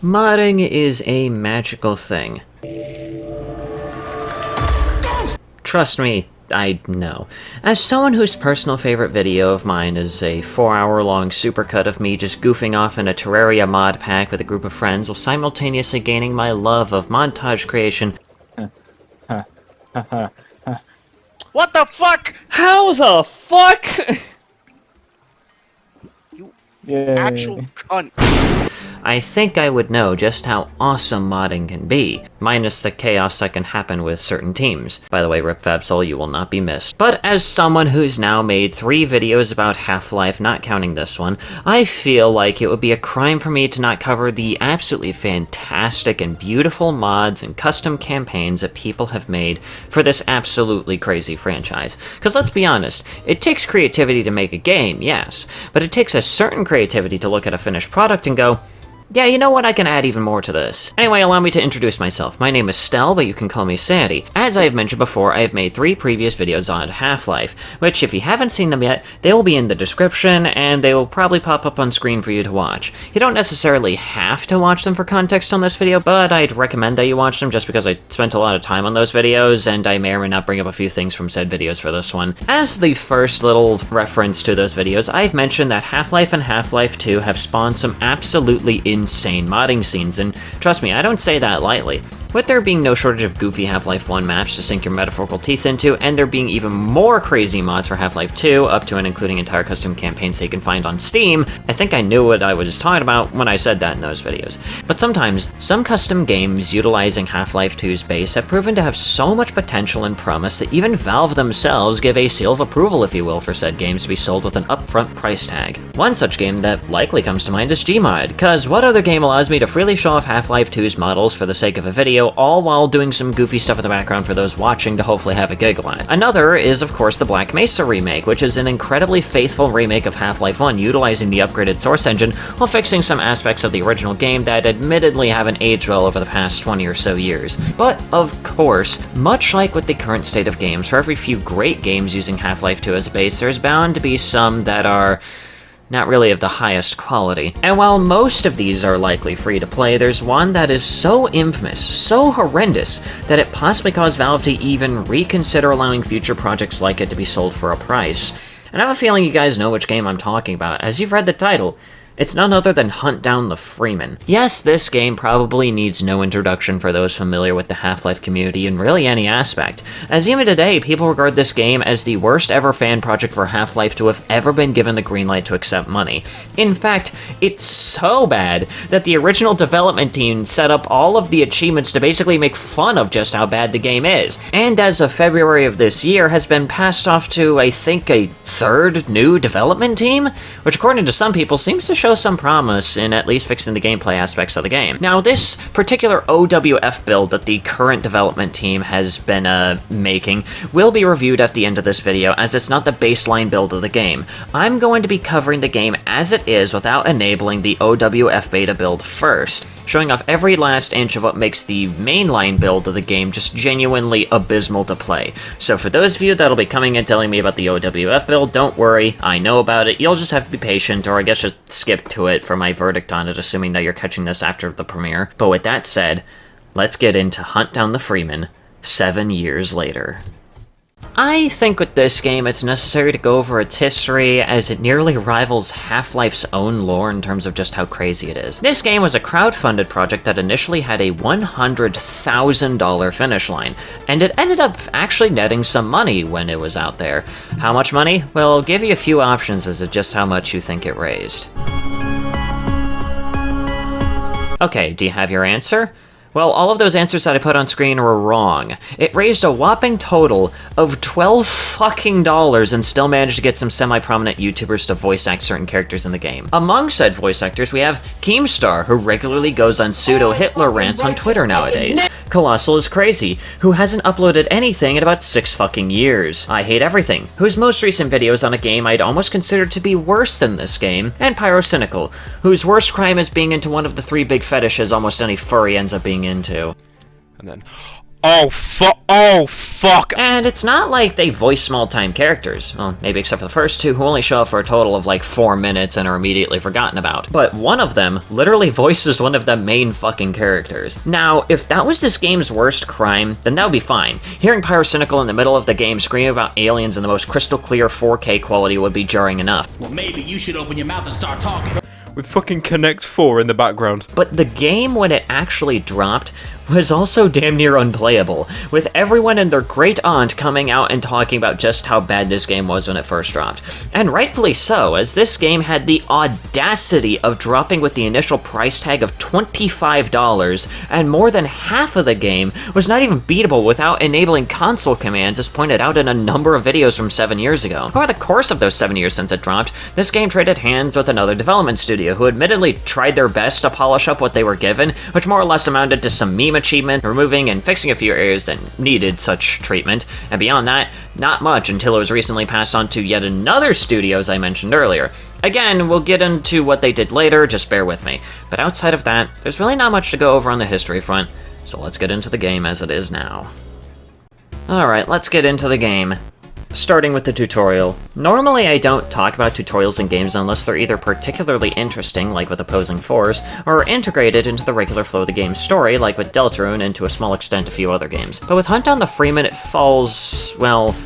Modding is a magical thing. Trust me, I know. As someone whose personal favorite video of mine is a 4-hour-long supercut of me just goofing off in a Terraria mod pack with a group of friends while simultaneously gaining my love of montage creation. What the fuck? How the fuck? You Yay. actual cunt. I think I would know just how awesome modding can be, minus the chaos that can happen with certain teams. By the way, Rip Fabsol, you will not be missed. But as someone who's now made 3 videos about Half-Life, not counting this one, I feel like it would be a crime for me to not cover the absolutely fantastic and beautiful mods and custom campaigns that people have made for this absolutely crazy franchise. Because let's be honest, it takes creativity to make a game, yes, but it takes a certain creativity to look at a finished product and go, yeah, you know what, I can add even more to this. Anyway, allow me to introduce myself. My name is Stel, but you can call me Sandy. As I have mentioned before, I have made 3 previous videos on Half-Life, which if you haven't seen them yet, they will be in the description, and they will probably pop up on screen for you to watch. You don't necessarily have to watch them for context on this video, but I'd recommend that you watch them just because I spent a lot of time on those videos, and I may or may not bring up a few things from said videos for this one. As the first little reference to those videos, I've mentioned that Half-Life and Half-Life 2 have spawned some absolutely insane modding scenes, and trust me, I don't say that lightly. With there being no shortage of goofy Half-Life 1 maps to sink your metaphorical teeth into, and there being even more crazy mods for Half-Life 2, up to and including entire custom campaigns that you can find on Steam, I think I knew what I was talking about when I said that in those videos. But sometimes, some custom games utilizing Half-Life 2's base have proven to have so much potential and promise that even Valve themselves give a seal of approval, if you will, for said games to be sold with an upfront price tag. One such game that likely comes to mind is Gmod, cause what other game allows me to freely show off Half-Life 2's models for the sake of a video, all while doing some goofy stuff in the background for those watching to hopefully have a giggle at. Another is, of course, the Black Mesa remake, which is an incredibly faithful remake of Half-Life 1, utilizing the upgraded source engine while fixing some aspects of the original game that admittedly haven't aged well over the past 20 or so years. But, of course, much like with the current state of games, for every few great games using Half-Life 2 as a base, there's bound to be some that are not really of the highest quality. And while most of these are likely free to play, there's one that is so infamous, so horrendous, that it possibly caused Valve to even reconsider allowing future projects like it to be sold for a price. And I have a feeling you guys know which game I'm talking about, as you've read the title. It's none other than Hunt Down the Freeman. Yes, this game probably needs no introduction for those familiar with the Half-Life community in really any aspect, as even today, people regard this game as the worst ever fan project for Half-Life to have ever been given the green light to accept money. In fact, it's so bad that the original development team set up all of the achievements to basically make fun of just how bad the game is, and as of February of this year has been passed off to, I think, a 3rd new development team, which according to some people seems to show some promise in at least fixing the gameplay aspects of the game. Now, this particular OWF build that the current development team has been making will be reviewed at the end of this video, as it's not the baseline build of the game. I'm going to be covering the game as it is without enabling the OWF beta build first, showing off every last inch of what makes the mainline build of the game just genuinely abysmal to play. So for those of you that'll be coming and telling me about the OWF build, don't worry, I know about it. You'll just have to be patient, or I guess just skip to it for my verdict on it, assuming that you're catching this after the premiere. But with that said, let's get into Hunt Down the Freeman 7 years later. I think with this game it's necessary to go over its history, as it nearly rivals Half-Life's own lore in terms of just how crazy it is. This game was a crowd-funded project that initially had a $100,000 finish line, and it ended up actually netting some money when it was out there. How much money? Well, I'll give you a few options as to just how much you think it raised. Okay, do you have your answer? Well, all of those answers that I put on screen were wrong. It raised a whopping total of $12 fucking and still managed to get some semi-prominent YouTubers to voice act certain characters in the game. Among said voice actors, we have Keemstar, who regularly goes on pseudo-Hitler rants on Twitter nowadays. Colossal is Crazy, who hasn't uploaded anything in about 6 fucking years. I Hate Everything, whose most recent videos on a game I'd almost consider to be worse than this game, and Pyrocynical, whose worst crime is being into one of the 3 big fetishes almost any furry ends up being into. And then, Oh fuck! And it's not like they voice small-time characters. Well, maybe except for the first two, who only show up for a total of like 4 minutes and are immediately forgotten about. But one of them literally voices one of the main fucking characters. Now, if that was this game's worst crime, then that would be fine. Hearing Pyrocynical in the middle of the game scream about aliens in the most crystal clear 4K quality would be jarring enough. Well, maybe you should open your mouth and start talking. With fucking Connect 4 in the background. But the game, when it actually dropped, was also damn near unplayable, with everyone and their great aunt coming out and talking about just how bad this game was when it first dropped. And rightfully so, as this game had the audacity of dropping with the initial price tag of $25, and more than half of the game was not even beatable without enabling console commands, as pointed out in a number of videos from 7 years ago. Over the course of those 7 years since it dropped, this game traded hands with another development studio who admittedly tried their best to polish up what they were given, which more or less amounted to some meme achievement, removing and fixing a few areas that needed such treatment, and beyond that, not much until it was recently passed on to yet another studio, as I mentioned earlier. Again, we'll get into what they did later, just bear with me. But outside of that, there's really not much to go over on the history front, so let's get into the game as it is now. Alright, let's get into the game. Starting with the tutorial. Normally I don't talk about tutorials in games unless they're either particularly interesting, like with Opposing Force, or integrated into the regular flow of the game's story, like with Deltarune, and to a small extent a few other games. But with Hunt Down the Freeman it falls, well,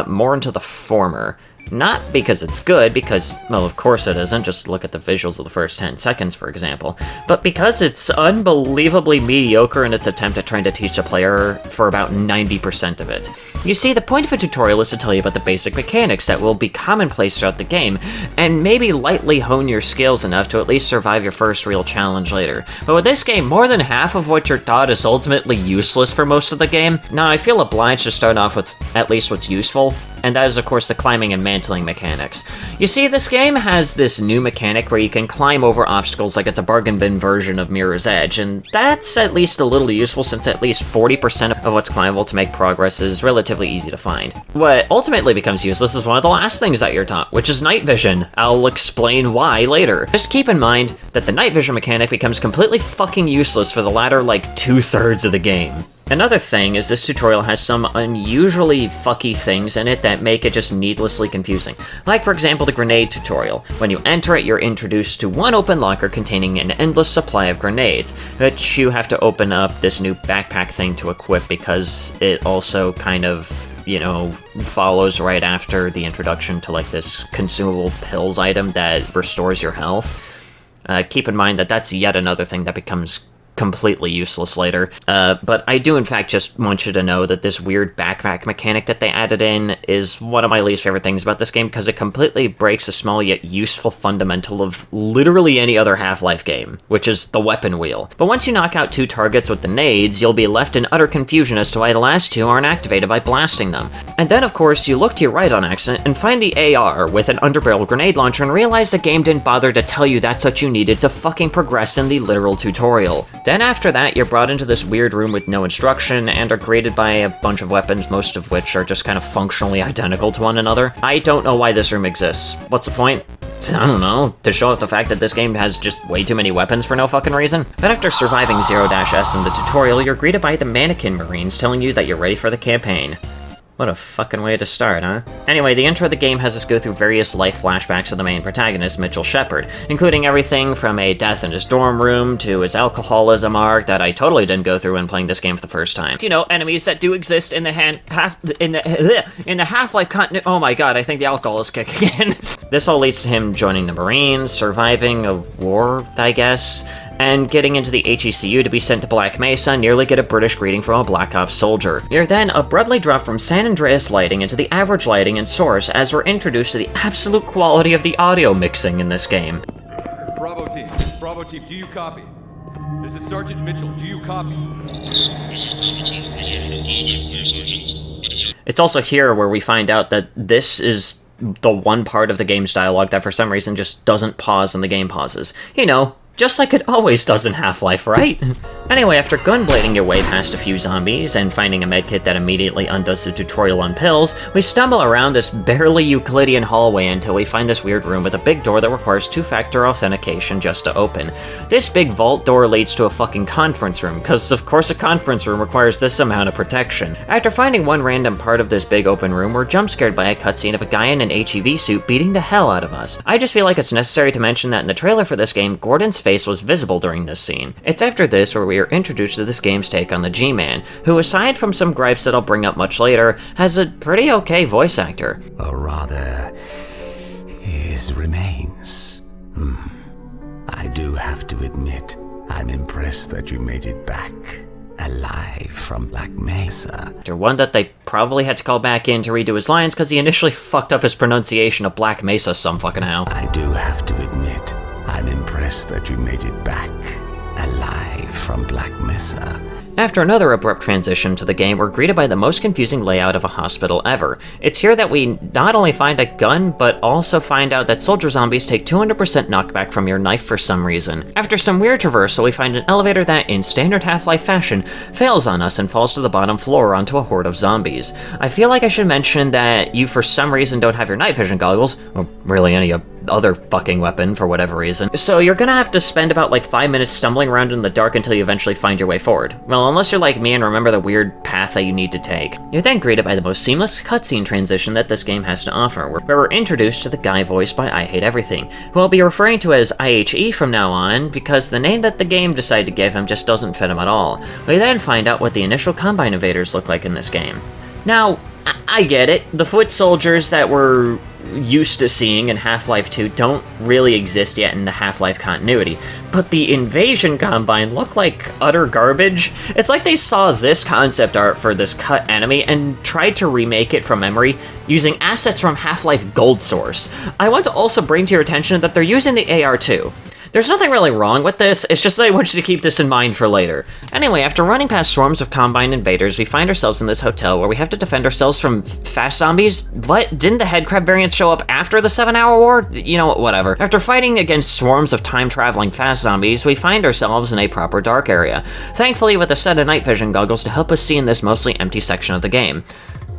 more into the former. Not because it's good, because, well, of course it isn't, just look at the visuals of the first 10 seconds, for example, but because it's unbelievably mediocre in its attempt at trying to teach the player for about 90% of it. You see, the point of a tutorial is to tell you about the basic mechanics that will be commonplace throughout the game, and maybe lightly hone your skills enough to at least survive your first real challenge later. But with this game, more than half of what you're taught is ultimately useless for most of the game. Now, I feel obliged to start off with at least what's useful, and that is of course the climbing and mantling mechanics. You see, this game has this new mechanic where you can climb over obstacles like it's a bargain bin version of Mirror's Edge, and that's at least a little useful since at least 40% of what's climbable to make progress is relatively easy to find. What ultimately becomes useless is one of the last things that you're taught, which is night vision. I'll explain why later. Just keep in mind that the night vision mechanic becomes completely fucking useless for the latter, like, 2/3 of the game. Another thing is this tutorial has some unusually fucky things in it that make it just needlessly confusing. Like, for example, the grenade tutorial. When you enter it, you're introduced to one open locker containing an endless supply of grenades, which you have to open up this new backpack thing to equip because it also kind of, you know, follows right after the introduction to like this consumable pills item that restores your health. Keep in mind that that's yet another thing that becomes completely useless later. But I do in fact just want you to know that this weird backpack mechanic that they added in is one of my least favorite things about this game because it completely breaks a small yet useful fundamental of literally any other Half-Life game, which is the weapon wheel. But once you knock out 2 targets with the nades, you'll be left in utter confusion as to why the last 2 aren't activated by blasting them. And then of course you look to your right on accident and find the AR with an underbarrel grenade launcher and realize the game didn't bother to tell you that's what you needed to fucking progress in the literal tutorial. Then after that, you're brought into this weird room with no instruction and are greeted by a bunch of weapons, most of which are just kind of functionally identical to one another. I don't know why this room exists. What's the point? I don't know, to show off the fact that this game has just way too many weapons for no fucking reason. But after surviving 0-S in the tutorial, you're greeted by the mannequin marines telling you that you're ready for the campaign. What a fucking way to start, huh? Anyway, the intro of the game has us go through various life flashbacks of the main protagonist, Mitchell Shepard, including everything from a death in his dorm room to his alcoholism arc that I totally didn't go through when playing this game for the first time. You know, enemies that do exist in the Half-Life continent. Oh my god, I think the alcohol is kicking in. This all leads to him joining the Marines, surviving a war, I guess, and getting into the HECU to be sent to Black Mesa, nearly get a British greeting from a Black Ops soldier. You're then abruptly dropped from San Andreas lighting into the average lighting and source as we're introduced to the absolute quality of the audio mixing in this game. Bravo team, do you copy? This is Sergeant Mitchell, do you copy? It's also here where we find out that this is the one part of the game's dialogue that for some reason just doesn't pause when the game pauses. You know, just like it always does in Half-Life, right? Anyway, after gunblading your way past a few zombies and finding a medkit that immediately undoes the tutorial on pills, we stumble around this barely Euclidean hallway until we find this weird room with a big door that requires two-factor authentication just to open. This big vault door leads to a fucking conference room, cause of course a conference room requires this amount of protection. After finding one random part of this big open room, we're jump scared by a cutscene of a guy in an HEV suit beating the hell out of us. I just feel like it's necessary to mention that in the trailer for this game, Gordon's face was visible during this scene. It's after this where we are introduced to this game's take on the G-Man, who aside from some gripes that I'll bring up much later, has a pretty okay voice actor. Or rather, his remains. I do have to admit, I'm impressed that you made it back alive from Black Mesa. One that they probably had to call back in to redo his lines because he initially fucked up his pronunciation of Black Mesa some fucking how. I do have to admit, I'm impressed that you made it back alive from Black Mesa. After another abrupt transition to the game, we're greeted by the most confusing layout of a hospital ever. It's here that we not only find a gun, but also find out that soldier zombies take 200% knockback from your knife for some reason. After some weird traversal, we find an elevator that, in standard Half-Life fashion, fails on us and falls to the bottom floor onto a horde of zombies. I feel like I should mention that you for some reason don't have your night vision goggles, or really any other fucking weapon for whatever reason, so you're gonna have to spend about like 5 minutes stumbling around in the dark until you eventually find your way forward. Well, unless you're like me and remember the weird path that you need to take. You're then greeted by the most seamless cutscene transition that this game has to offer, where we're introduced to the guy voiced by I Hate Everything, who I'll be referring to as IHE from now on, because the name that the game decided to give him just doesn't fit him at all. We then find out what the initial Combine invaders look like in this game. Now, I get it, the foot soldiers that we're used to seeing in Half-Life 2 don't really exist yet in the Half-Life continuity, but the Invasion Combine look like utter garbage. It's like they saw this concept art for this cut enemy and tried to remake it from memory using assets from Half-Life Gold Source. I want to also bring to your attention that they're using the AR too. There's nothing really wrong with this, it's just that I want you to keep this in mind for later. Anyway, after running past swarms of Combine invaders, we find ourselves in this hotel where we have to defend ourselves from fast zombies. What? Didn't the headcrab variants show up after the 7-hour war? You know, whatever. After fighting against swarms of time-traveling fast zombies, we find ourselves in a proper dark area. Thankfully, with a set of night vision goggles to help us see in this mostly empty section of the game.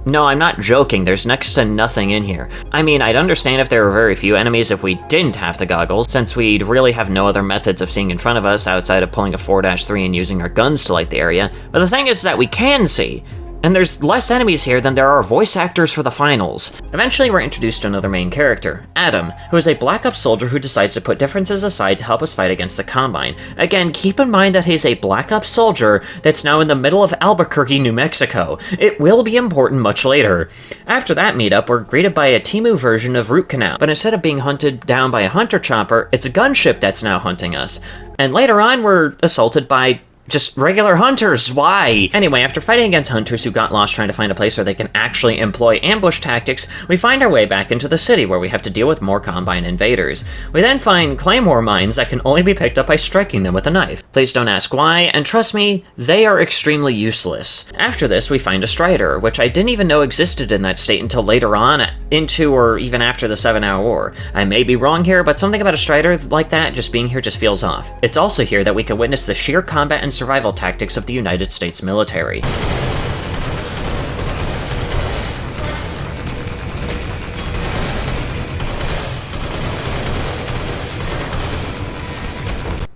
No, I'm not joking, there's next to nothing in here. I mean, I'd understand if there were very few enemies if we didn't have the goggles, since we'd really have no other methods of seeing in front of us outside of pulling a 4-3 and using our guns to light the area, but the thing is that we can see. And there's less enemies here than there are voice actors for the finals. Eventually, we're introduced to another main character, Adam, who is a Black Ops soldier who decides to put differences aside to help us fight against the Combine. Again, keep in mind that he's a Black Ops soldier that's now in the middle of Albuquerque, New Mexico. It will be important much later. After that meetup, we're greeted by a Temu version of Root Canal, but instead of being hunted down by a hunter chopper, it's a gunship that's now hunting us. And later on, we're assaulted by just regular hunters, why? Anyway, after fighting against hunters who got lost trying to find a place where they can actually employ ambush tactics, we find our way back into the city where we have to deal with more Combine invaders. We then find claymore mines that can only be picked up by striking them with a knife. Please don't ask why, and trust me, they are extremely useless. After this, we find a Strider, which I didn't even know existed in that state until later on, into or even after the 7-hour war. I may be wrong here, but something about a Strider like that just being here just feels off. It's also here that we can witness the sheer combat and survival tactics of the United States military.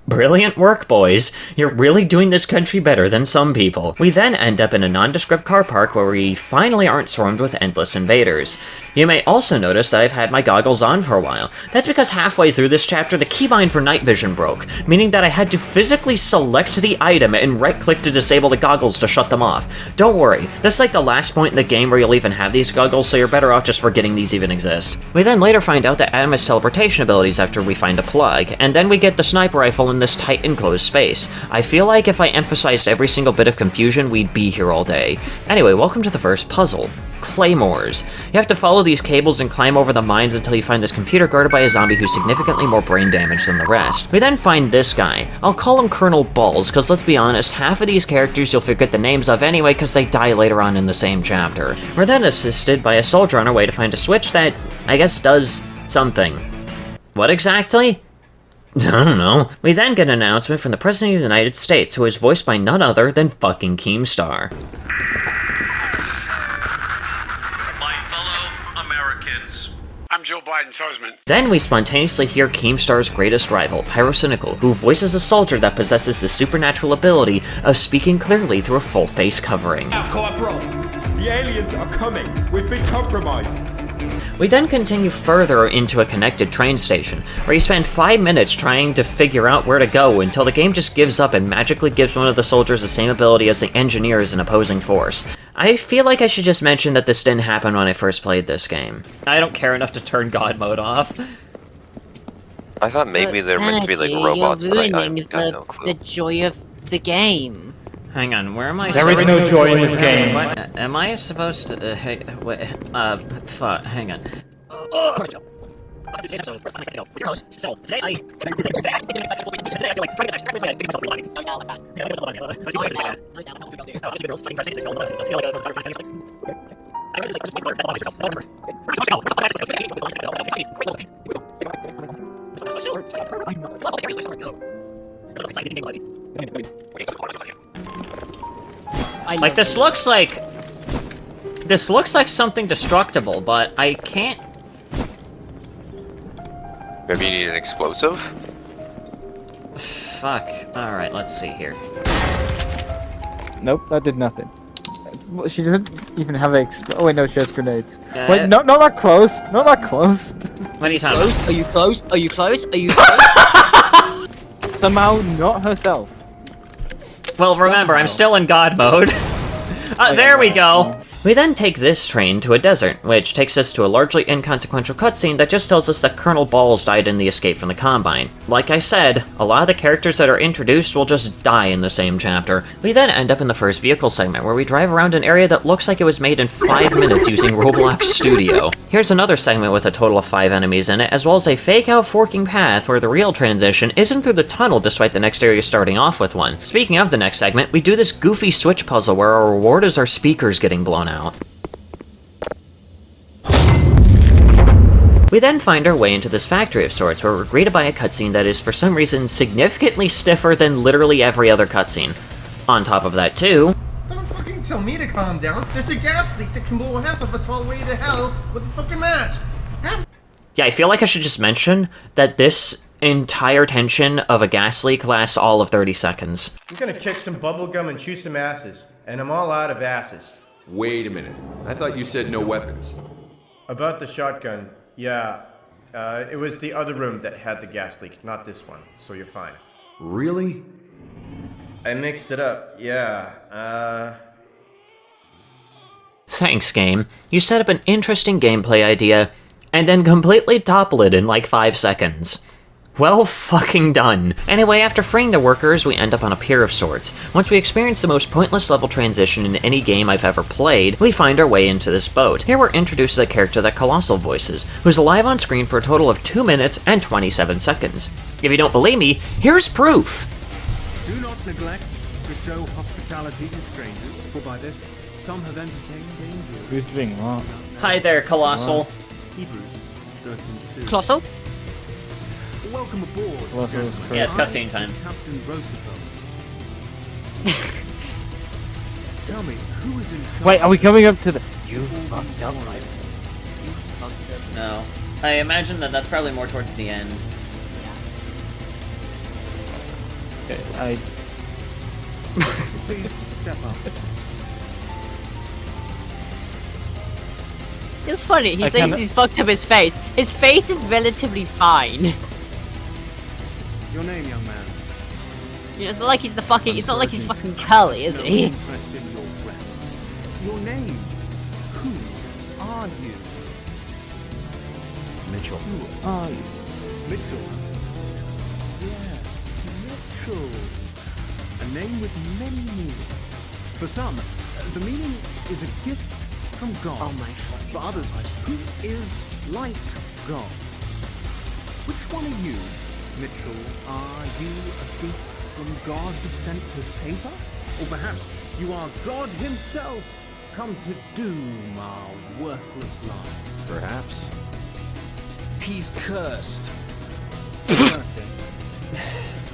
Brilliant work, boys. You're really doing this country better than some people. We then end up in a nondescript car park where we finally aren't swarmed with endless invaders. You may also notice that I've had my goggles on for a while. That's because halfway through this chapter, the keybind for night vision broke, meaning that I had to physically select the item and right-click to disable the goggles to shut them off. Don't worry, that's like the last point in the game where you'll even have these goggles, so you're better off just forgetting these even exist. We then later find out that Adam has teleportation abilities after we find a plug, and then we get the sniper rifle in this tight enclosed space. I feel like if I emphasized every single bit of confusion, we'd be here all day. Anyway, welcome to the first puzzle. Claymores. You have to follow these cables and climb over the mines until you find this computer guarded by a zombie who's significantly more brain damaged than the rest. We then find this guy. I'll call him Colonel Balls, because let's be honest, half of these characters you'll forget the names of anyway because they die later on in the same chapter. We're then assisted by a soldier on our way to find a switch that, I guess, does something. What exactly? I don't know. We then get an announcement from the President of the United States, who is voiced by none other than fucking Keemstar. My fellow Americans. I'm Joe Biden's husband. Then we spontaneously hear Keemstar's greatest rival, Pyrocynical, who voices a soldier that possesses the supernatural ability of speaking clearly through a full face covering. The aliens are coming. We've been compromised. We then continue further into a connected train station, where you spend 5 minutes trying to figure out where to go until the game just gives up and magically gives one of the soldiers the same ability as the engineers in opposing force. I feel like I should just mention that this didn't happen when I first played this game. I don't care enough to turn God mode off. I thought maybe they're meant to be like robots, but I got no clue. The joy of the game. Hang on, where am I? There is no joy in this game. What? Am I supposed to? Fuck. Hang on. Like, this looks like something destructible, but I can't. Maybe you need an explosive? Fuck. Alright, let's see here. Nope, that did nothing. Well, she didn't even have a. Oh wait, no, she has grenades. Uh, Wait, no, not that close. Not that close. What are you talking Close? about? Are you close? Are you close? Are you close? Somehow, not herself. Well, remember, I'm still in God mode. There we go! We then take this train to a desert, which takes us to a largely inconsequential cutscene that just tells us that Colonel Balls died in the escape from the Combine. Like I said, a lot of the characters that are introduced will just die in the same chapter. We then end up in the first vehicle segment, where we drive around an area that looks like it was made in 5 minutes using Roblox Studio. Here's another segment with a total of 5 enemies in it, as well as a fake-out forking path where the real transition isn't through the tunnel despite the next area starting off with one. Speaking of the next segment, we do this goofy switch puzzle where our reward is our speakers getting blown out. We then find our way into this factory of sorts, where we're greeted by a cutscene that is, for some reason, significantly stiffer than literally every other cutscene. On top of that, too... Don't fucking tell me to calm down. There's a gas leak that can blow half of us all the way to hell with a fucking match. Yeah, I feel like I should just mention that this entire tension of a gas leak lasts all of 30 seconds. I'm gonna kick some bubblegum and chew some asses, and I'm all out of asses. Wait a minute. I thought you said no weapons. About the shotgun, yeah, it was the other room that had the gas leak, not this one, so you're fine. Really? I mixed it up, yeah, Thanks, game. You set up an interesting gameplay idea, and then completely topple it in like 5 seconds. Well fucking done. Anyway, after freeing the workers, we end up on a pier of sorts. Once we experience the most pointless level transition in any game I've ever played, we find our way into this boat. Here we're introduced to the character that Colossal voices, who's alive on screen for a total of 2 minutes and 27 seconds. If you don't believe me, here's proof! Do not neglect to show hospitality to strangers, for by this some have entertained danger. Who's doing what? Hi there, Colossal. Hebrews 13:2. Colossal? Welcome aboard. Colossal's gentlemen. Yeah, it's cutscene time. Captain Roosevelt. Tell me, who is in charge? Wait, are we coming up to the? You fucked up, right? You fucked up. No. I imagine that that's probably more towards the end. Okay, Please step up. It's funny, he I says cannot- he's fucked up his face. His face is relatively fine. Your name, young man. You know, it's not like he's the fucking. It's not like he's fucking Cully, is No he? interest in your breath. Your name. Who are you? Mitchell. Who are you? Mitchell. Yes, Mitchell. A name with many meanings. For some, the meaning is a gift from God. Oh my For others, who is like God? Which one are you, Mitchell? Are you a gift from God who sent to save us? Or perhaps you are God himself, come to doom our worthless lives? Perhaps. He's cursed. Perfect.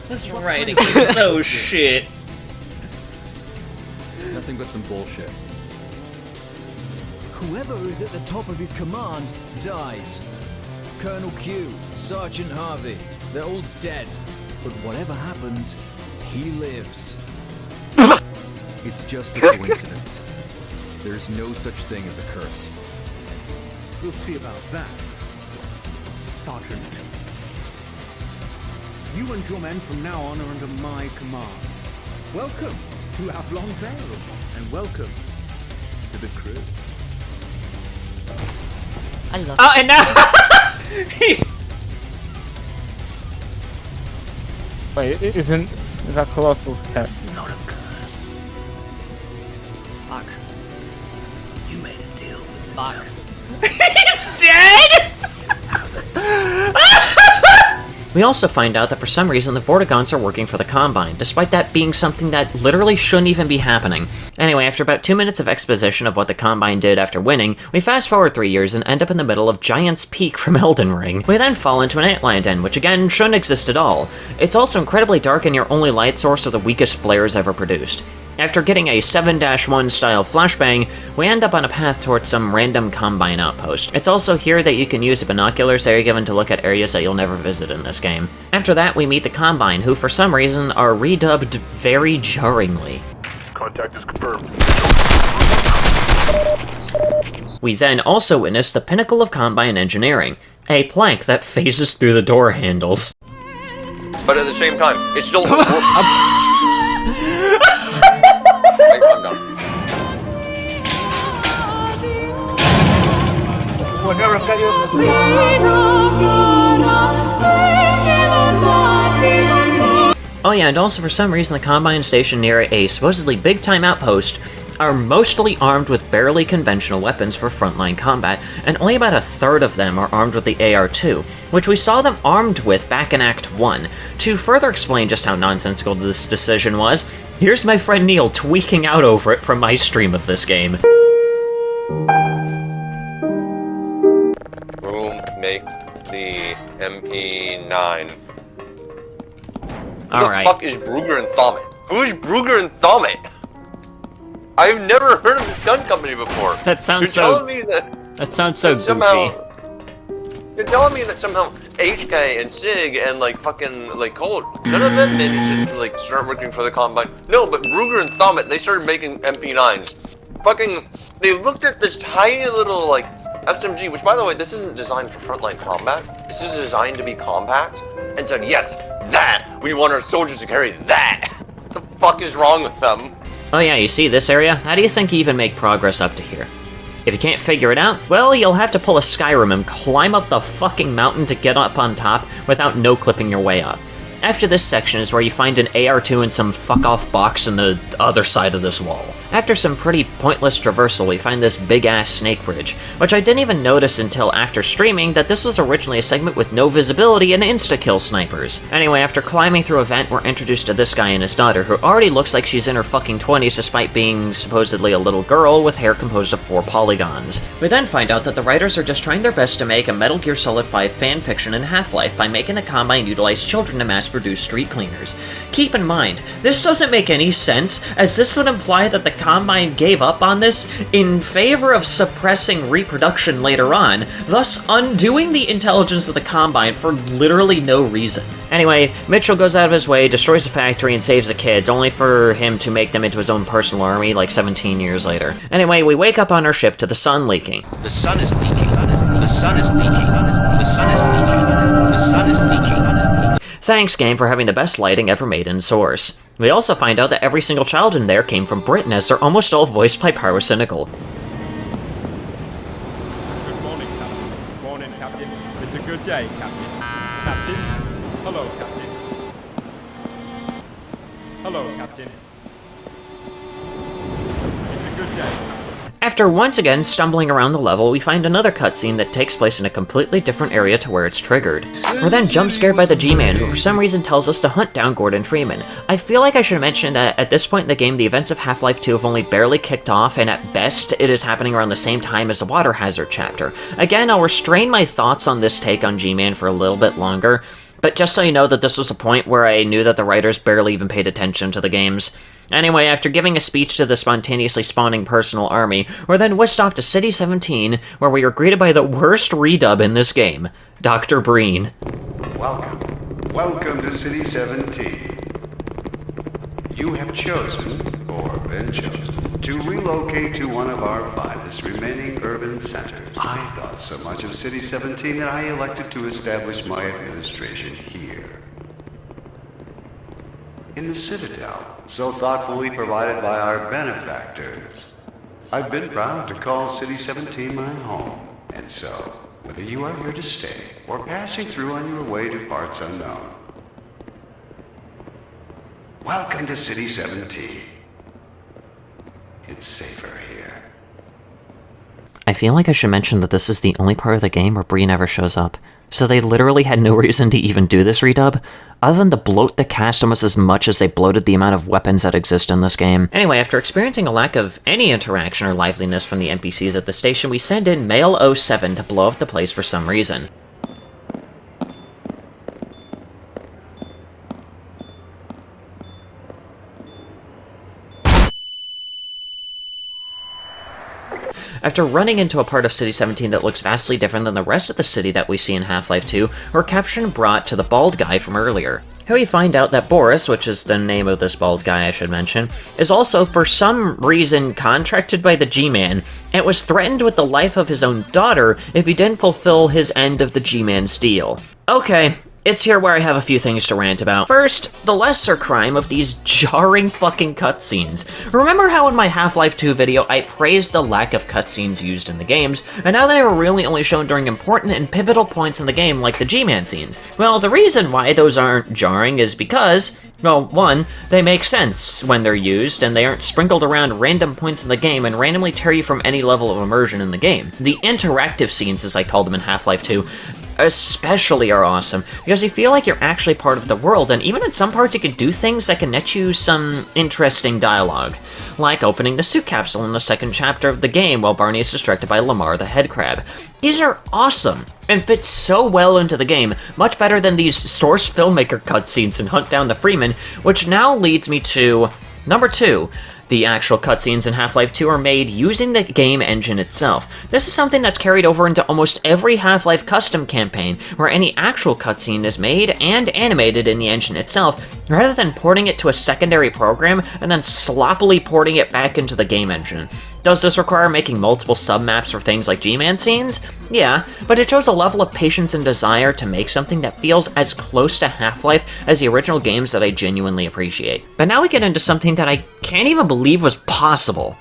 This writing is so shit. Nothing but some bullshit. Whoever is at the top of his command dies. Colonel Q, Sergeant Harvey, they're all dead. But whatever happens, he lives. It's just a coincidence. There's no such thing as a curse. We'll see about that, Sergeant. You and your men from now on are under my command. Welcome to Avalon Vale, and welcome to the crew. I love Oh, and now... Wait, is that Colossal's curse? Not a curse. Fuck. You made a deal with the Fuck. devil. He's dead! We also find out that for some reason the Vortigons are working for the Combine, despite that being something that literally shouldn't even be happening. Anyway, after about 2 minutes of exposition of what the Combine did after winning, we fast forward 3 years and end up in the middle of Giant's Peak from Elden Ring. We then fall into an antlion den, which again shouldn't exist at all. It's also incredibly dark and your only light source are the weakest flares ever produced. After getting a 7-1 style flashbang, we end up on a path towards some random Combine outpost. It's also here that you can use the binoculars that are given to look at areas that you'll never visit in this game. After that, we meet the Combine, who for some reason are redubbed very jarringly. Contact is confirmed. We then also witness the pinnacle of Combine engineering, a plank that phases through the door handles. But at the same time, it's still... I'm done. Oh yeah, and also for some reason the Combine stationed near a supposedly big-time outpost are mostly armed with barely conventional weapons for frontline combat, and only about a third of them are armed with the AR-2, which we saw them armed with back in Act 1. To further explain just how nonsensical this decision was, here's my friend Neil tweaking out over it from my stream of this game. Boom, make the MP9. All Who the fuck is Brugger and Thomet? Who is Brugger and Thomet? I've never heard of this gun company before. That sounds You're so... telling me that sounds so somehow, goofy. You're telling me that somehow HK and SIG and like fucking like Colt, none of them managed to like start working for the Combine. No, but Brugger and Thomet, they started making MP9s. Fucking, they looked at this tiny little like SMG, which by the way, this isn't designed for frontline combat. This is designed to be compact, and said, yes, that! We want our soldiers to carry that! What the fuck is wrong with them? Oh yeah, you see this area? How do you think you even make progress up to here? If you can't figure it out, well, you'll have to pull a Skyrim and climb up the fucking mountain to get up on top without no-clipping your way up. After this section is where you find an AR-2 and some fuck-off box in the other side of this wall. After some pretty pointless traversal, we find this big-ass snake bridge, which I didn't even notice until after streaming that this was originally a segment with no visibility and insta-kill snipers. Anyway, after climbing through a vent, we're introduced to this guy and his daughter, who already looks like she's in her fucking 20s despite being supposedly a little girl with hair composed of 4 polygons. We then find out that the writers are just trying their best to make a Metal Gear Solid 5 fanfiction in Half-Life by making the Combine utilize children to mass-produce street cleaners. Keep in mind, this doesn't make any sense, as this would imply that the Combine gave up on this in favor of suppressing reproduction later on, thus undoing the intelligence of the Combine for literally no reason. Anyway, Mitchell goes out of his way, destroys the factory, and saves the kids, only for him to make them into his own personal army like 17 years later. Anyway, we wake up on our ship to the sun leaking. The sun is leaking. The sun is leaking. The sun is leaking. The sun is leaking. Thanks, game, for having the best lighting ever made in Source. We also find out that every single child in there came from Britain, as they're almost all voiced by Pyrocynical. Good morning, Captain. Good morning, Captain. It's a good day, Captain. Captain? Hello, Captain. Hello, Captain. It's a good day. After once again stumbling around the level, we find another cutscene that takes place in a completely different area to where it's triggered. We're then jump-scared by the G-Man, who for some reason tells us to hunt down Gordon Freeman. I feel like I should mention that at this point in the game, the events of Half-Life 2 have only barely kicked off, and at best, it is happening around the same time as the Water Hazard chapter. Again, I'll restrain my thoughts on this take on G-Man for a little bit longer. But just so you know that this was a point where I knew that the writers barely even paid attention to the games. Anyway, after giving a speech to the spontaneously spawning personal army, we're then whisked off to City 17, where we are greeted by the worst redub in this game, Dr. Breen. Welcome to City 17. You have chosen, or been chosen, to relocate to one of our finest remaining urban centers. I thought so much of City 17 that I elected to establish my administration here. In the Citadel, so thoughtfully provided by our benefactors. I've been proud to call City 17 my home, and so, whether you are here to stay or passing through on your way to parts unknown, welcome to City 17. It's safer here. I feel like I should mention that this is the only part of the game where Bree never shows up, so they literally had no reason to even do this redub, other than to bloat the cast almost as much as they bloated the amount of weapons that exist in this game. Anyway, after experiencing a lack of any interaction or liveliness from the NPCs at the station, we send in Male 07 to blow up the place for some reason. After running into a part of City 17 that looks vastly different than the rest of the city that we see in Half-Life 2, we're captured and brought to the bald guy from earlier. Here we find out that Boris, which is the name of this bald guy I should mention, is also for some reason contracted by the G-Man, and was threatened with the life of his own daughter if he didn't fulfill his end of the G-Man's deal. Okay. It's here where I have a few things to rant about. First, the lesser crime of these jarring fucking cutscenes. Remember how in my Half-Life 2 video I praised the lack of cutscenes used in the games, and now they are really only shown during important and pivotal points in the game like the G-Man scenes? Well, the reason why those aren't jarring is because, well, one, they make sense when they're used, and they aren't sprinkled around random points in the game and randomly tear you from any level of immersion in the game. The interactive scenes, as I called them in Half-Life 2, especially are awesome, because you feel like you're actually part of the world, and even in some parts you can do things that can net you some interesting dialogue, like opening the suit capsule in the second chapter of the game while Barney is distracted by Lamar the head crab. These are awesome, and fit so well into the game, much better than these source filmmaker cutscenes in Hunt Down the Freeman, which now leads me to number 2. The actual cutscenes in Half-Life 2 are made using the game engine itself. This is something that's carried over into almost every Half-Life custom campaign, where any actual cutscene is made and animated in the engine itself, rather than porting it to a secondary program and then sloppily porting it back into the game engine. Does this require making multiple submaps for things like G-Man scenes? Yeah, but it shows a level of patience and desire to make something that feels as close to Half-Life as the original games that I genuinely appreciate. But now we get into something that I can't even believe was possible.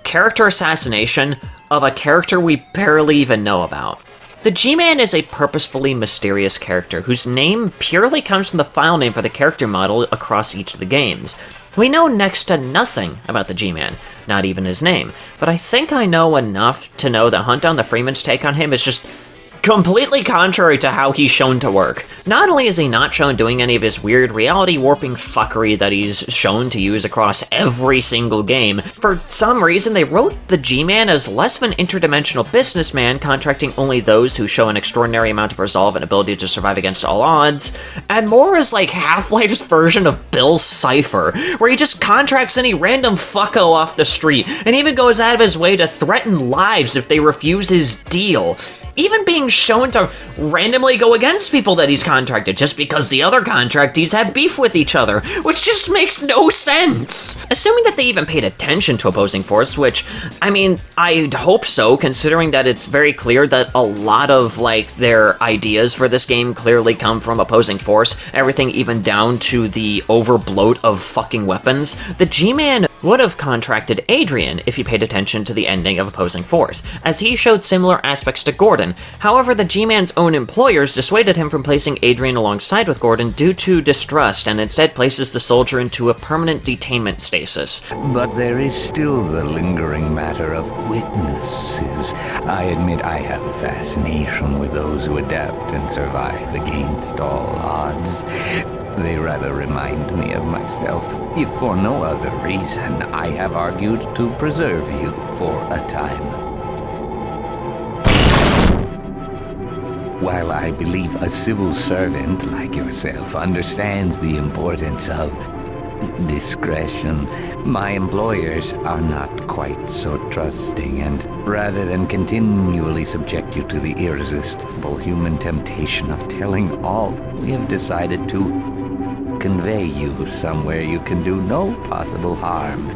Character assassination of a character we barely even know about. The G-Man is a purposefully mysterious character whose name purely comes from the file name for the character model across each of the games. We know next to nothing about the G-Man, not even his name, but I think I know enough to know that Hunt Down the Freeman's take on him is just completely contrary to how he's shown to work. Not only is he not shown doing any of his weird reality warping fuckery that he's shown to use across every single game, for some reason they wrote the G-Man as less of an interdimensional businessman contracting only those who show an extraordinary amount of resolve and ability to survive against all odds, and more as like Half-Life's version of Bill Cipher, where he just contracts any random fucko off the street, and even goes out of his way to threaten lives if they refuse his deal. Even being shown to randomly go against people that he's contracted just because the other contractees have beef with each other, which just makes no sense. Assuming that they even paid attention to opposing force, which, I mean, I'd hope so, considering that it's very clear that a lot of, like, their ideas for this game clearly come from opposing force, everything even down to the overbloat of fucking weapons. The G-Man would have contracted Adrian if he paid attention to the ending of Opposing Force, as he showed similar aspects to Gordon. However, the G-Man's own employers dissuaded him from placing Adrian alongside with Gordon due to distrust, and instead places the soldier into a permanent detainment stasis. But there is still the lingering matter of witnesses. I admit I have a fascination with those who adapt and survive against all odds. They rather remind me of myself. If for no other reason, I have argued to preserve you for a time. While I believe a civil servant like yourself understands the importance of discretion, my employers are not quite so trusting, and rather than continually subject you to the irresistible human temptation of telling all, we have decided to convey you somewhere you can do no possible harm,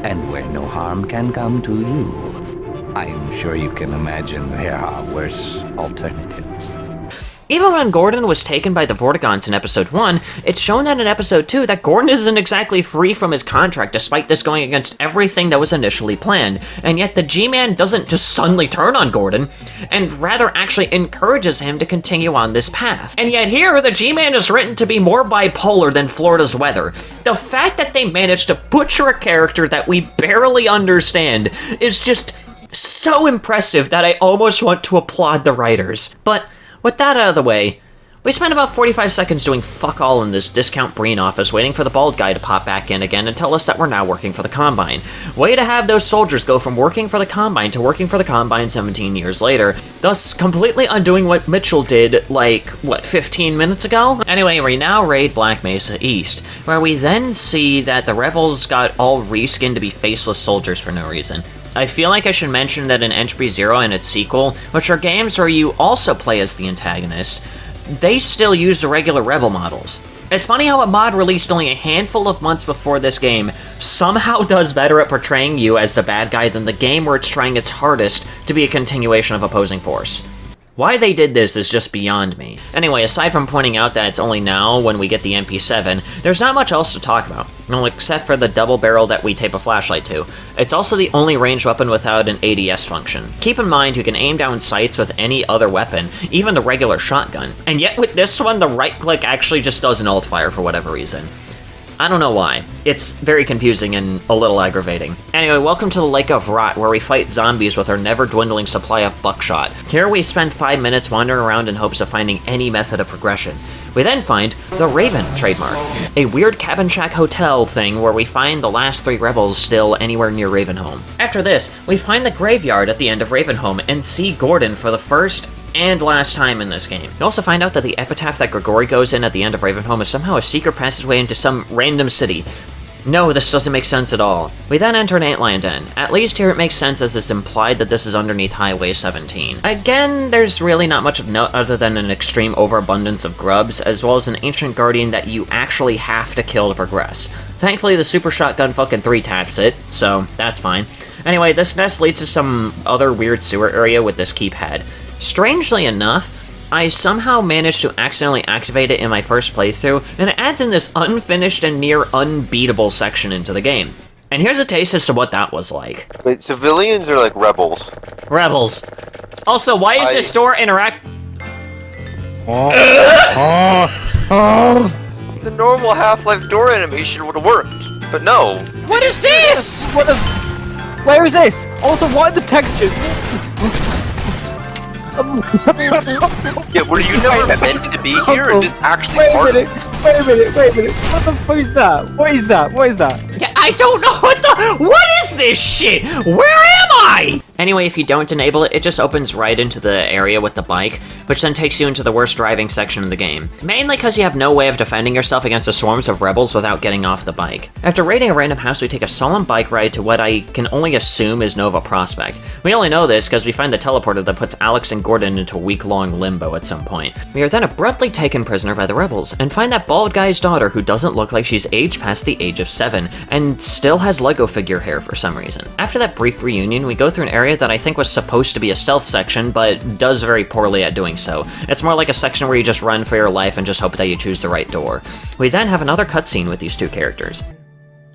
and where no harm can come to you. I'm sure you can imagine there are worse alternatives. Even when Gordon was taken by the Vortigons in Episode 1, it's shown that in Episode 2 that Gordon isn't exactly free from his contract despite this going against everything that was initially planned, and yet the G-Man doesn't just suddenly turn on Gordon, and rather actually encourages him to continue on this path. And yet here, the G-Man is written to be more bipolar than Florida's weather. The fact that they managed to butcher a character that we barely understand is just so impressive that I almost want to applaud the writers. But with that out of the way, we spent about 45 seconds doing fuck all in this discount Breen office waiting for the bald guy to pop back in again and tell us that we're now working for the Combine. Way to have those soldiers go from working for the Combine to working for the Combine 17 years later, thus completely undoing what Mitchell did, 15 minutes ago? Anyway, we now raid Black Mesa East, where we then see that the rebels got all reskinned to be faceless soldiers for no reason. I feel like I should mention that in Entropy Zero and its sequel, which are games where you also play as the antagonist, they still use the regular Rebel models. It's funny how a mod released only a handful of months before this game somehow does better at portraying you as the bad guy than the game where it's trying its hardest to be a continuation of opposing force. Why they did this is just beyond me. Anyway, aside from pointing out that it's only now when we get the MP7, there's not much else to talk about. Well, except for the double barrel that we tape a flashlight to. It's also the only ranged weapon without an ADS function. Keep in mind you can aim down sights with any other weapon, even the regular shotgun. And yet with this one, the right click actually just does an alt fire for whatever reason. I don't know why. It's very confusing and a little aggravating. Anyway, welcome to the Lake of Rot, where we fight zombies with our never-dwindling supply of buckshot. Here we spend 5 minutes wandering around in hopes of finding any method of progression. We then find the Raven trademark, a weird cabin shack hotel thing where we find the last 3 rebels still anywhere near Ravenholm. After this, we find the graveyard at the end of Ravenholm and see Gordon for the first and last time in this game. You also find out that the epitaph that Grigori goes in at the end of Ravenholm is somehow a secret passageway into some random city. No, this doesn't make sense at all. We then enter an antlion den. At least here it makes sense as it's implied that this is underneath Highway 17. Again, there's really not much of note other than an extreme overabundance of grubs, as well as an ancient guardian that you actually have to kill to progress. Thankfully, the super shotgun fucking 3-taps it, so that's fine. Anyway, this nest leads to some other weird sewer area with this keep head. Strangely enough, I somehow managed to accidentally activate it in my first playthrough, and it adds in this unfinished and near unbeatable section into the game. And here's a taste as to what that was like. Wait, civilians are like rebels? Rebels. Also, why is this door interact- The normal Half-Life door animation would have worked, but no. What is this? What the? Where is this? Also, what are the textures? Yeah, were you never meant to be here? Is this actually Wait part a minute. What the fuck is that? What is that? Yeah, I don't know what is this shit? Where am I? Anyway, if you don't enable it, it just opens right into the area with the bike, which then takes you into the worst driving section of the game. Mainly because you have no way of defending yourself against the swarms of rebels without getting off the bike. After raiding a random house, we take a solemn bike ride to what I can only assume is Nova Prospect. We only know this because we find the teleporter that puts Alex and Gordon into week-long limbo at some point. We are then abruptly taken prisoner by the rebels, and find that bald guy's daughter who doesn't look like she's aged past the age of 7, and still has Lego figure hair for some reason. After that brief reunion, we go through an area that I think was supposed to be a stealth section, but does very poorly at doing so. It's more like a section where you just run for your life and just hope that you choose the right door. We then have another cutscene with these 2 characters.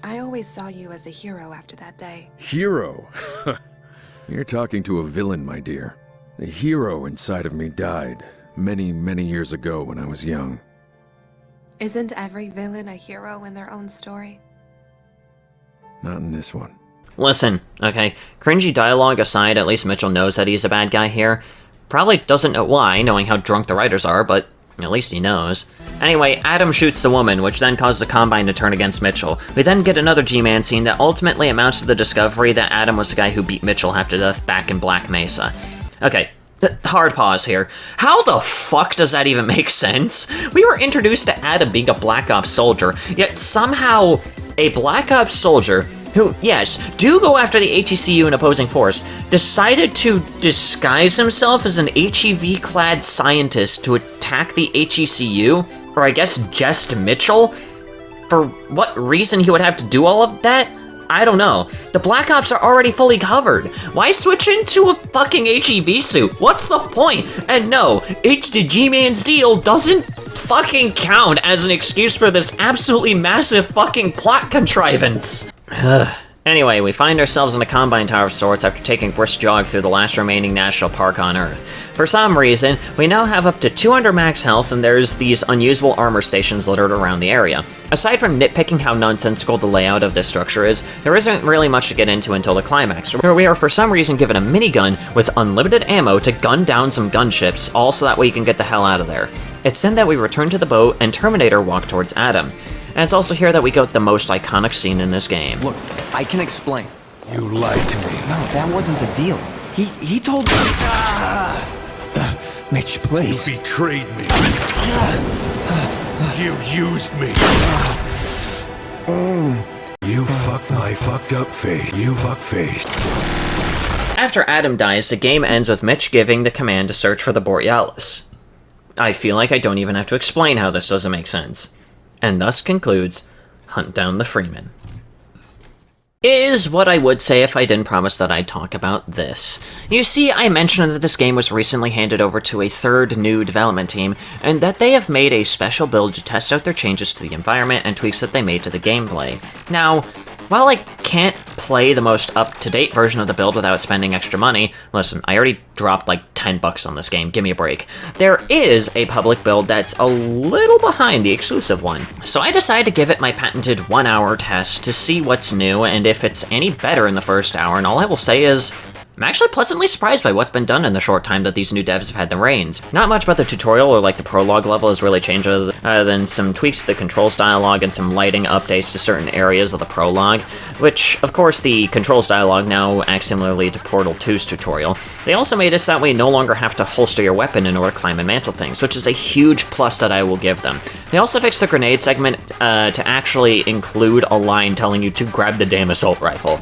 I always saw you as a hero after that day. Hero? You're talking to a villain, my dear. The hero inside of me died many, many years ago when I was young. Isn't every villain a hero in their own story? Not in this one. Listen, okay, cringy dialogue aside, at least Mitchell knows that he's a bad guy here. Probably doesn't know why, knowing how drunk the writers are, but at least he knows. Anyway, Adam shoots the woman, which then causes the Combine to turn against Mitchell. We then get another G-Man scene that ultimately amounts to the discovery that Adam was the guy who beat Mitchell half to death back in Black Mesa. Okay, Hard pause here. How the fuck does that even make sense? We were introduced to Adam being a Black Ops soldier, yet somehow a Black Ops soldier who, yes, do go after the HECU and opposing force, decided to disguise himself as an HEV-clad scientist to attack the HECU, or I guess just Mitchell? For what reason he would have to do all of that? I don't know. The Black Ops are already fully covered. Why switch into a fucking HEV suit? What's the point? And no, the G-Man's deal doesn't fucking count as an excuse for this absolutely massive fucking plot contrivance. Anyway, we find ourselves in a Combine Tower of sorts after taking a brisk jog through the last remaining national park on Earth. For some reason, we now have up to 200 max health and there's these unusable armor stations littered around the area. Aside from nitpicking how nonsensical the layout of this structure is, there isn't really much to get into until the climax, where we are for some reason given a minigun with unlimited ammo to gun down some gunships, all so that way you can get the hell out of there. It's then that we return to the boat and Terminator walk towards Adam. And it's also here that we get the most iconic scene in this game. Look, I can explain. You lied to me. No, that wasn't the deal. He told me. Mitch, please. You betrayed me. You used me. You fucked my fucked up face. You fuckface. After Adam dies, the game ends with Mitch giving the command to search for the Borealis. I feel like I don't even have to explain how this doesn't make sense. And thus concludes Hunt Down the Freeman. Is what I would say if I didn't promise that I'd talk about this. You see, I mentioned that this game was recently handed over to a third new development team, and that they have made a special build to test out their changes to the environment and tweaks that they made to the gameplay. Now, while I can't play the most up-to-date version of the build without spending extra money, listen, I already dropped like $10 on this game, give me a break. There is a public build that's a little behind the exclusive one. So I decided to give it my patented 1-hour test to see what's new and if it's any better in the first hour, and all I will say is, I'm actually pleasantly surprised by what's been done in the short time that these new devs have had the reins. Not much about the tutorial or like the prologue level has really changed other than some tweaks to the controls dialogue and some lighting updates to certain areas of the prologue, which, of course, the controls dialogue now acts similarly to Portal 2's tutorial. They also made it so that we no longer have to holster your weapon in order to climb and mantle things, which is a huge plus that I will give them. They also fixed the grenade segment to actually include a line telling you to grab the damn assault rifle.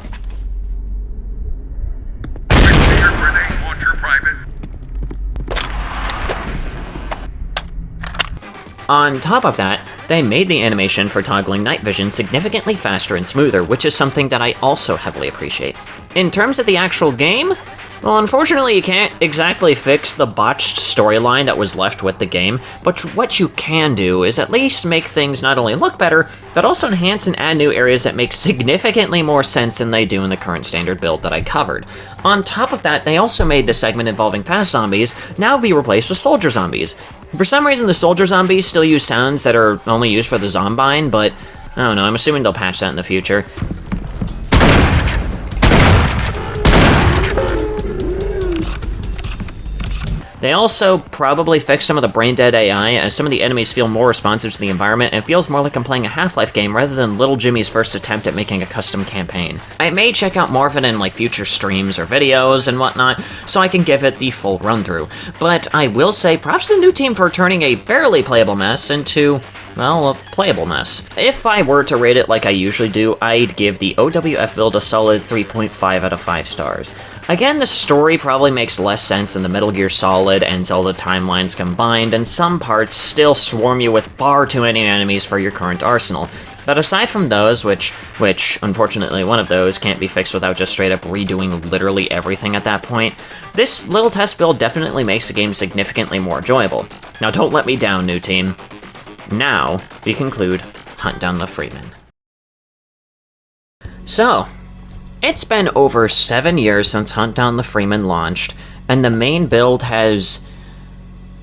On top of that, they made the animation for toggling night vision significantly faster and smoother, which is something that I also heavily appreciate. In terms of the actual game, well, unfortunately you can't exactly fix the botched storyline that was left with the game, but what you can do is at least make things not only look better, but also enhance and add new areas that make significantly more sense than they do in the current standard build that I covered. On top of that, they also made the segment involving fast zombies now be replaced with soldier zombies. For some reason, the soldier zombies still use sounds that are only used for the zombine, but I don't know, I'm assuming they'll patch that in the future. They also probably fixed some of the brain-dead AI, as some of the enemies feel more responsive to the environment, and it feels more like I'm playing a Half-Life game rather than Little Jimmy's first attempt at making a custom campaign. I may check out more of it in like future streams or videos and whatnot, so I can give it the full run-through. But I will say props to the new team for turning a barely playable mess into, well, a playable mess. If I were to rate it like I usually do, I'd give the OWF build a solid 3.5 out of 5 stars. Again, the story probably makes less sense than the Metal Gear Solid and Zelda timelines combined, and some parts still swarm you with far too many enemies for your current arsenal. But aside from those, which unfortunately one of those can't be fixed without just straight up redoing literally everything at that point, this little test build definitely makes the game significantly more enjoyable. Now don't let me down, new team. Now, we conclude Hunt Down the Freeman. So, it's been over 7 years since Hunt Down the Freeman launched, and the main build has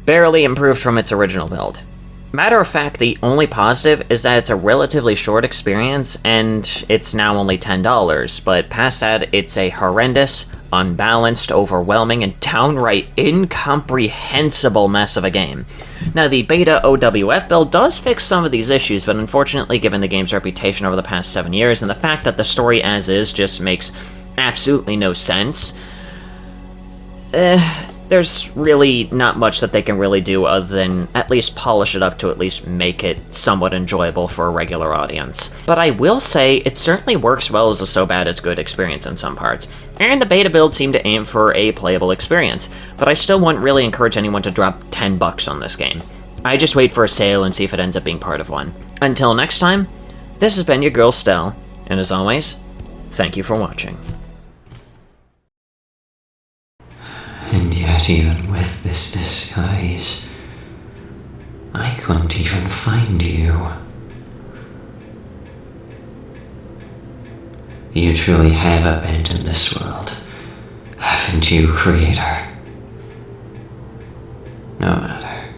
barely improved from its original build. Matter of fact, the only positive is that it's a relatively short experience, and it's now only $10, but past that, it's a horrendous, unbalanced, overwhelming, and downright incomprehensible mess of a game. Now, the beta OWF build does fix some of these issues, but unfortunately, given the game's reputation over the past 7 years, and the fact that the story as is just makes absolutely no sense, there's really not much that they can really do other than at least polish it up to at least make it somewhat enjoyable for a regular audience. But I will say, it certainly works well as a so bad it's good experience in some parts, and the beta builds seem to aim for a playable experience, but I still wouldn't really encourage anyone to drop $10 on this game. I just wait for a sale and see if it ends up being part of one. Until next time, this has been your girl Stell, and as always, thank you for watching. And yet, even with this disguise, I couldn't even find you. You truly have abandoned this world, haven't you, Creator? No matter.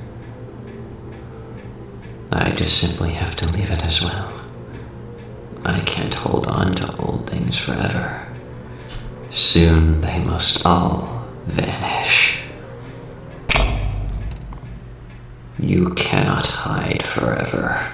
I just simply have to leave it as well. I can't hold on to old things forever. Soon they must all vanish. You cannot hide forever.